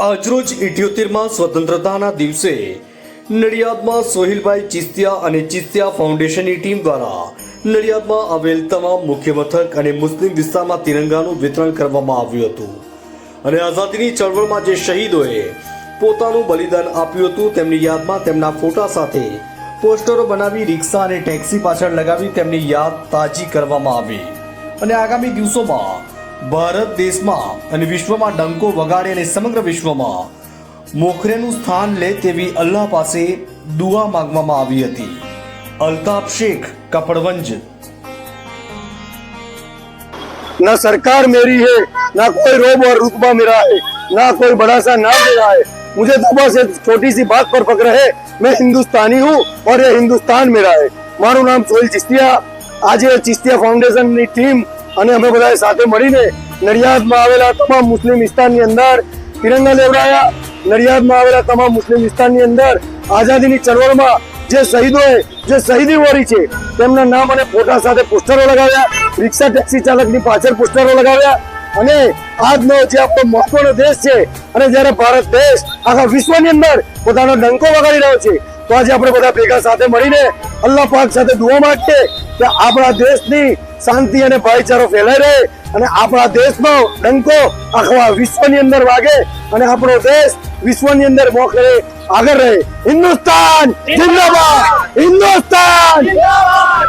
આજરોજ 78માં સ્વતંત્રતાના દિવસે નડિયાદમાં સોહિલભાઈ ચિસ્તિયા અને ચિસ્તિયા ફાઉન્ડેશનની ટીમ દ્વારા નડિયાદમાં આવેલ તમામ મુખ્ય મથક અને મુસ્લિમ વિસ્તારમાં તિરંગાનું વિતરણ કરવામાં આવ્યું હતું અને આઝાદીની ચળવળમાં જે શહીદોએ પોતાનું બલિદાન આપ્યું હતું તેમની યાદમાં તેમના ફોટા સાથે પોસ્ટરો બનાવી રિક્ષા અને ટેક્સી પાછળ લગાવી તેમની યાદ તાજી કરવામાં આવી અને આગામી દિવસોમાં ભારત દેશમાં અને વિશ્વમાં ડંકો વગાડે અને સમગ્ર વિશ્વમાં મોખરેનું સ્થાન લે તેવી અલ્લાહ પાસે દુઆ માંગવામાં આવી હતી। અલ્તાફ શેખ કપડવંજ। ना सरकार मेरी है, ना कोई रोब और रुतबा मेरा है, ना कोई बड़ा सा नाम मेरा है। मुझे तो बस एक छोटी सी बात पर फक्र है, मैं हिंदुस्तानी हूँ और ये हिंदुस्तान मेरा है। मारू नाम सोहिल चिस्तिया। आज चिस्तिया फाउंडेशन ની ટીમ અને અમે બધા સાથે મળીને નડિયાદમાં આવેલા તમામ મુસ્લિમ વિસ્તારની અંદર તિરંગા લેવડાયા। નડિયાદમાં આવેલા તમામ મુસ્લિમ વિસ્તારની અંદર આઝાદીની ચળવળમાં જે શહીદોએ જે શહીદી વરી છે તેમના નામ અને ફોટા સાથે પોસ્ટરો લગાવ્યા, રિક્ષા ટેક્સી ચાલકની પાછળ પોસ્ટરો લગાવ્યા અને આજનો જે આપણો મહત્વનો દેશ છે અને જ્યારે ભારત દેશ આખા વિશ્વની અંદર પોતાનો ડંકો વગાડી રહ્યો છે તો આજે આપણે બધા ભેગા સાથે મળીને અલ્લાહ પાક સાથે દુઆ માંગીએ કે આપણા દેશની શાંતિ અને ભાઈચારો ફેલાઈ રહે અને આપણા દેશનો ડંકો આખા વિશ્વની અંદર વાગે અને આપણો દેશ વિશ્વની અંદર મોખરે આગળ રહે। હિન્દુસ્તાન જિંદાબાદ, હિન્દુસ્તાન જિંદાબાદ।